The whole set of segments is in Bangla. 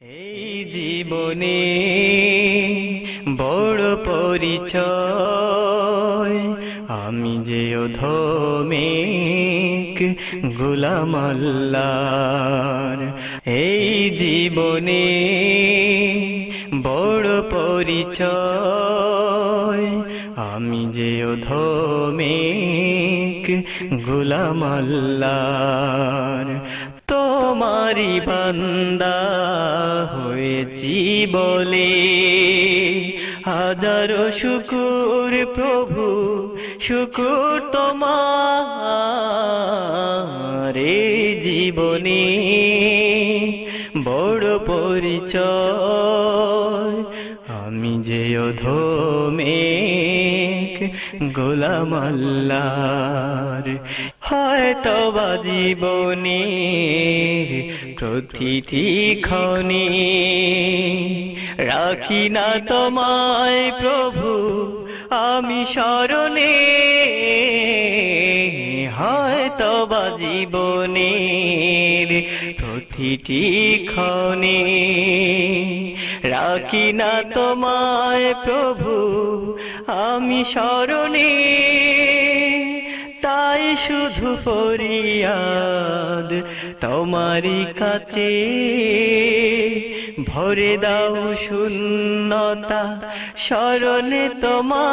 এই জীবনে বড় পরিচয় আমি যে অধমিক গোলাম আল্লাহর। এই জীবনে বড় পরিচয় আমি যে অধমিক গোলাম আল্লাহর। তোমারি বান্দা হয়েছি বলে হাজারো শুকুর প্রভু, শুকুর তোমার। এই জীবনে বড় পরিচয় আমি যে অধমিক গোলাম আল্লাহর। হয়তো বা জীবনের প্রতিটি ক্ষণে রাখি না তোমায় প্রভু আমি স্মরণে। হয়তো বা জীবনের প্রতিটি ক্ষণে রাখি না তোমায় প্রভু আমি স্মরণে। তাই শুধু ফরিয়াদ তোমারি কাছে, ভরে দাও শূন্যতা স্মরণে তোমার।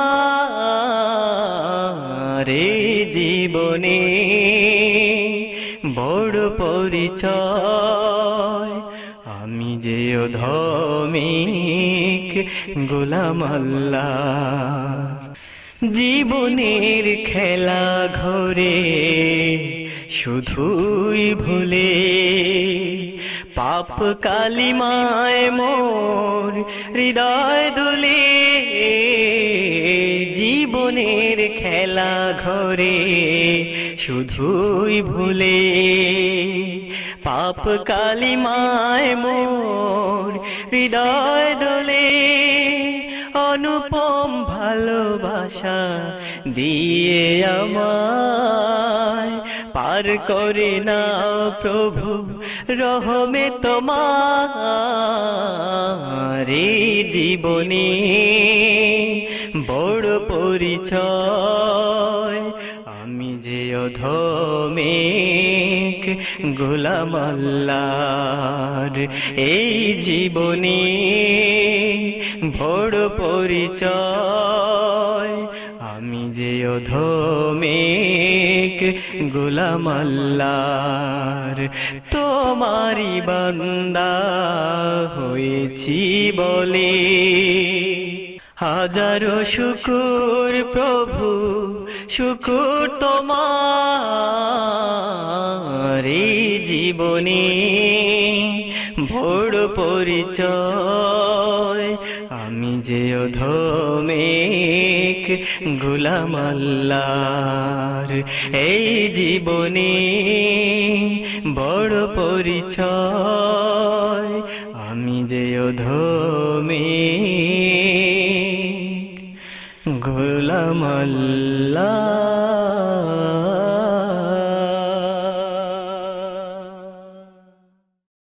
এই জীবনে বড় পরিচয় আমি যে অধমিক গোলাম আল্লাহ। জীবনের খেলা ঘরে শুধুই ভুলে পাপ কালিমায় মোর হৃদয় দুলে। জীবনের খেলা ঘরে শুধুই ভুলে পাপ কালিমায় মোর হৃদয় দোলে। অনুপম ভালোবাসা দিয়ে আমায় পার করে নাও প্রভু রহমে তোমার। এই জীবনে বড় পরিচয় আমি যে অধমিক গোলাম আল্লাহর। এই জীবনে বড় পরিচয় আমি যে অধমিক গোলাম আল্লাহর। তোমারি বান্দা হয়েছি বলে হাজারো শুকুর প্রভু, শুকুর তোমার। এই জীবনে বড় পরিচয় আমি যে অধমিক গোলাম আল্লাহর। এই জীবনে বড় পরিচয় আমি যে অধমিক গোলাম আল্লাহ।